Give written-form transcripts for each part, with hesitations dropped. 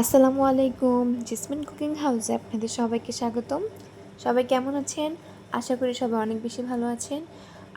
আসসালামু আলাইকুম। Jasmine cooking হাউসে আপনাদের সবাইকে স্বাগতম। সবাই কেমন আছেন? আশা করি সবাই অনেক বেশি ভালো আছেন।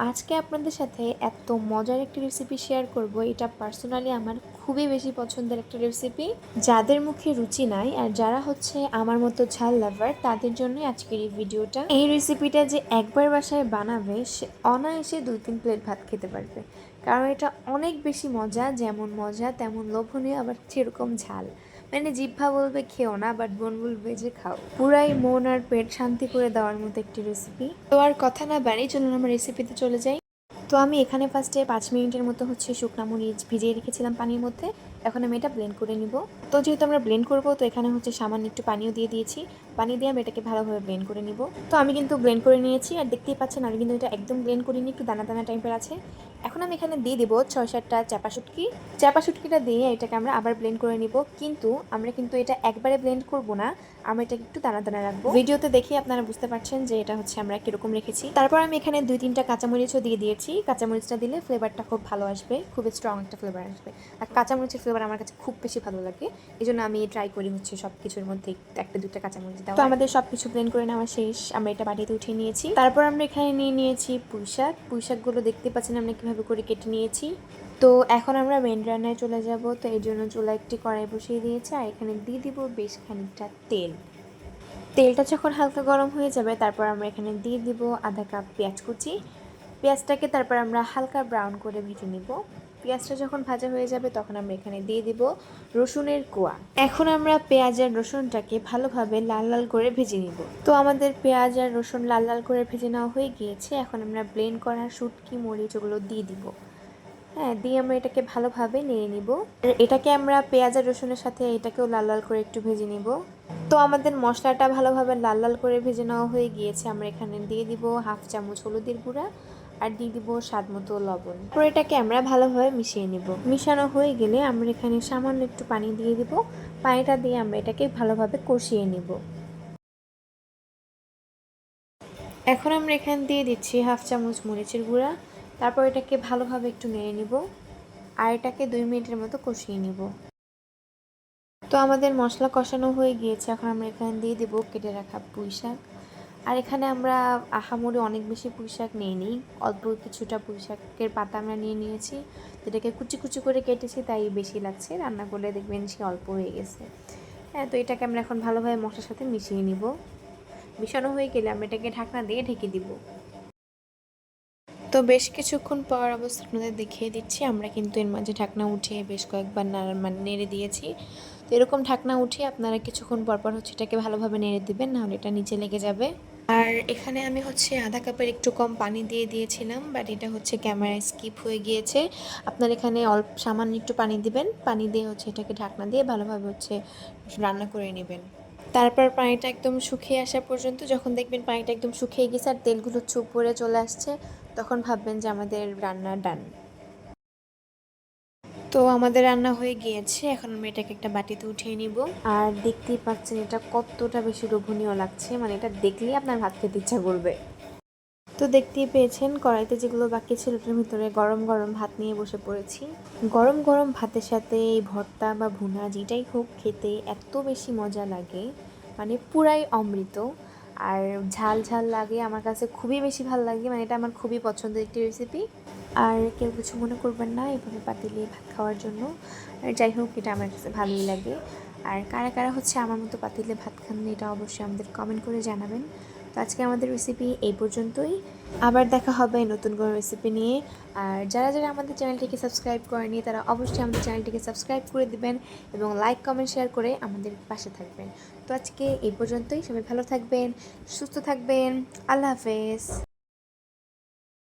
আজকে আপনাদের সাথে এত মজার একটি রেসিপি শেয়ার করব। এটা পার্সোনালি আমার খুবই বেশি পছন্দের একটা রেসিপি। যাদের মুখে রুচি নাই আর যারা হচ্ছে আমার মতো ঝাল লাভার তাদের জন্যই আজকের এই ভিডিওটা। এই রেসিপিটা যে একবার বাসায় বানাবে সে অনায়াসে 2-3 প্লেট ভাত খেতে পারবে, কারণ এটা অনেক বেশি মজা। যেমন মজা তেমন লোভনীয়, আবার সেরকম ঝাল। মানে জিহ্বা বলবে খেও না, বাট বোন বলবে যে খাও। পুরাই মন আর পেট শান্তি করে দেওয়ার মতো একটি রেসিপি। তো আর কথা না বাড়ি, চলুন আমরা রেসিপিতে চলে যাই। তো আমি এখানে ফার্স্টে 5 মিনিটের মতো হচ্ছে শুকনা মরিচ ভিজিয়ে রেখেছিলাম পানির মধ্যে। এখন আমি এটা ব্লেন্ড করে নিব। তো যেহেতু আমরা ব্লেন্ড করব, তো এখানে হচ্ছে সামান্য একটু পানিও দিয়ে দিয়েছি। পানি দিয়ে আমি এটাকে ভালোভাবে ব্লেন্ড করে নিব। তো আমি কিন্তু ব্লেন্ড করে নিয়েছি, আর দেখতেই পাচ্ছেন আমি কিন্তু এটা একদম ব্লেন্ড করিনি, একটু দানা দানা টাইপের আছে। এখন আমি এখানে দিয়ে দেবো 6-7টা চাপা শুটকি। চাপা শুটকিটা দিয়ে এটাকে আমরা আবার ব্লেন্ড করে নিব, কিন্তু আমরা কিন্তু এটা একবারে ব্লেন্ড করব না, আমরা এটাকে একটু দানা দানা রাখবো। ভিডিওতে দেখে আপনারা বুঝতে পারছেন যে এটা হচ্ছে আমরা কিরকম রেখেছি। তারপর আমি এখানে 2-3টা কাঁচামরিচও দিয়ে দিয়েছি। কাঁচামরিচটা দিলে ফ্লেভারটা খুব ভালো আসবে, খুবই স্ট্রং একটা ফ্লেভার আসবে। আর কাঁচামরিচের ফ্লেভার আমার কাছে খুব বেশি ভালো লাগে, এই জন্য আমি ট্রাই করি হচ্ছে সব কিছুর মধ্যে 1-2টা কাঁচামরিচ দেওয়া। তো আমাদের সব কিছু ব্লেন্ড করে নেওয়া শেষ, আমরা এটা বাটিতে উঠিয়ে নিয়েছি। তারপর আমরা এখানে নিয়ে নিয়েছি পুঁইশাক। পুঁইশাকগুলো দেখতে পাচ্ছেন আমরা কীভাবে করে কেটে নিয়েছি। তো এখন আমরা মেন রান্নায় চলে যাব। তো এই জন্য চুলা একটি কড়াই বসিয়ে দিয়েছি, আর এখানে দিয়ে দিব বেশ খানিকটা তেল। তেলটা যখন হালকা গরম হয়ে যাবে, তারপর আমরা এখানে দিয়ে দিব আধা কাপ পেঁয়াজ কুচি। পেঁয়াজটাকে তারপর আমরা হালকা ব্রাউন করে ভেজে নিব। পেঁয়াজটা যখন ভাজা হয়ে যাবে, তখন আমরা এখানে দিয়ে দিব রসুনের কোয়া। এখন আমরা পেঁয়াজ আর রসুনটাকে ভালোভাবে লাল লাল করে ভেজে নিব। তো আমাদের পেঁয়াজ আর রসুন লাল লাল করে ভেজে নেওয়া হয়ে গিয়েছে। এখন আমরা ব্লেন্ড করা শুটকি মরিচ ওগুলো দিয়ে দিব। হ্যাঁ, দিয়ে আমরা এটাকে ভালোভাবে নেড়ে নিব। এটাকে আমরা পেঁয়াজ আর রসুনের সাথে এটাকেও লাল লাল করে একটু ভেজে নিব। তো আমাদের মশলাটা ভালোভাবে লাল লাল করে ভেজে নেওয়া হয়ে গিয়েছে। আমরা এখানে দিয়ে দিব হাফ চামচ হলুদের গুঁড়া, আর দিয়ে দিব স্বাদ মতো লবণ। পরে এটাকে আমরা ভালোভাবে মিশিয়ে নিব। মিশানো হয়ে গেলে আমরা এখানে সামান্য একটু পানি দিয়ে দিব। পানিটা দিয়ে আমরা এটাকে ভালোভাবে কষিয়ে নিব। এখন আমরা এখানে দিয়ে দিচ্ছি হাফ চামচ মরিচের গুঁড়া। তারপর এটাকে ভালোভাবে একটু নেড়ে নিব, আর এটাকে 2 মিনিটের মতো কষিয়ে নিব। তো আমাদের মশলা কষানো হয়ে গিয়েছে। এখন আমরা এখানে দিয়ে দেবো কেটে রাখা পুঁইশাক। আর এখানে আমরা আহামরি অনেক বেশি পুঁইশাক নিইনি, অল্প কিছুটা পুঁইশাকের পাতা আমরা নিয়ে নিয়েছি, যেটাকে কুচি কুচি করে কেটেছি, তাই বেশি লাগছে। রান্না করলে দেখবেন সে অল্প হয়ে গেছে। হ্যাঁ, তো এটাকে আমরা এখন ভালোভাবে মশলার সাথে মিশিয়ে নিব। মিশানো হয়ে গেলে আমরা এটাকে ঢাকনা দিয়ে ঢেকে দিব। তো বেশ কিছুক্ষণ পর অবস্থা আপনাদের দেখিয়ে দিচ্ছি। আমরা কিন্তু এর মাঝে ঢাকনা উঠিয়ে বেশ কয়েকবার নেড়ে দিয়েছি। তো এরকম ঢাকনা উঠিয়ে আপনারা কিছুক্ষণ পরপর হচ্ছে এটাকে ভালোভাবে নেড়ে দিবেন, নাহলে এটা নিচে লেগে যাবে। আর এখানে আমি হচ্ছে আধা কাপের একটু কম পানি দিয়ে দিয়েছিলাম, বাট এটা হচ্ছে ক্যামেরায় স্কিপ হয়ে গিয়েছে। আপনার এখানে অল্প সামান্য একটু পানি দিবেন, পানি দিয়ে হচ্ছে এটাকে ঢাকনা দিয়ে ভালোভাবে হচ্ছে রান্না করে নেবেন। তারপর পানিটা একদম শুকিয়ে আসা পর্যন্ত, যখন দেখবেন পানিটা একদম শুকিয়ে গেছে আর তেলগুলো উপরে চলে আসছে, তখন ভাববেন যে আমাদের রান্না ডান। তো আমাদের রান্না হয়ে গিয়েছে। এখন আমি এটাকে একটা বাটিতে উঠিয়ে নিব। আর দেখতেই পাচ্ছেন এটা কতটা বেশি লোভনীয় লাগছে, মানে এটা দেখলেই আপনার ভাত খেতে ইচ্ছা করবে। তো দেখতেই পেয়েছেন কড়াইতে যেগুলো বাকি ছিল ওটার ভিতরে গরম গরম ভাত নিয়ে বসে পড়েছি। গরম গরম ভাতের সাথে এই ভর্তা বা ভুনা যেটাই হোক, খেতে এত বেশি মজা লাগে, মানে পুরাই অমৃত। আর ঝাল ঝাল লাগে, আমার কাছে খুবই বেশি ভালো লাগে, মানে এটা আমার খুবই পছন্দের একটি রেসিপি। আর কেউ কিছু মনে করবেন না এভাবে পাতিলে ভাত খাওয়ার জন্য। আর যাই হোক, এটা আমার কাছে ভালোই লাগে। আর কারা কারা হচ্ছে আমার মতো পাতিলে ভাত খান, এটা অবশ্যই আমাদের কমেন্ট করে জানাবেন। তো আজকে আমাদের রেসিপি এই পর্যন্তই। আবার দেখা হবে নতুন কোনো রেসিপি নিয়ে। আর যারা যারা আমাদের চ্যানেলটিকে সাবস্ক্রাইব করেনি, তারা অবশ্যই আমাদের চ্যানেলটিকে সাবস্ক্রাইব করে দিবেন এবং লাইক কমেন্ট শেয়ার করে আমাদের পাশে থাকবেন। তো আজকে এই পর্যন্তই। সবাই ভালো থাকবেন, সুস্থ থাকবেন। আল্লাহ হাফেজ।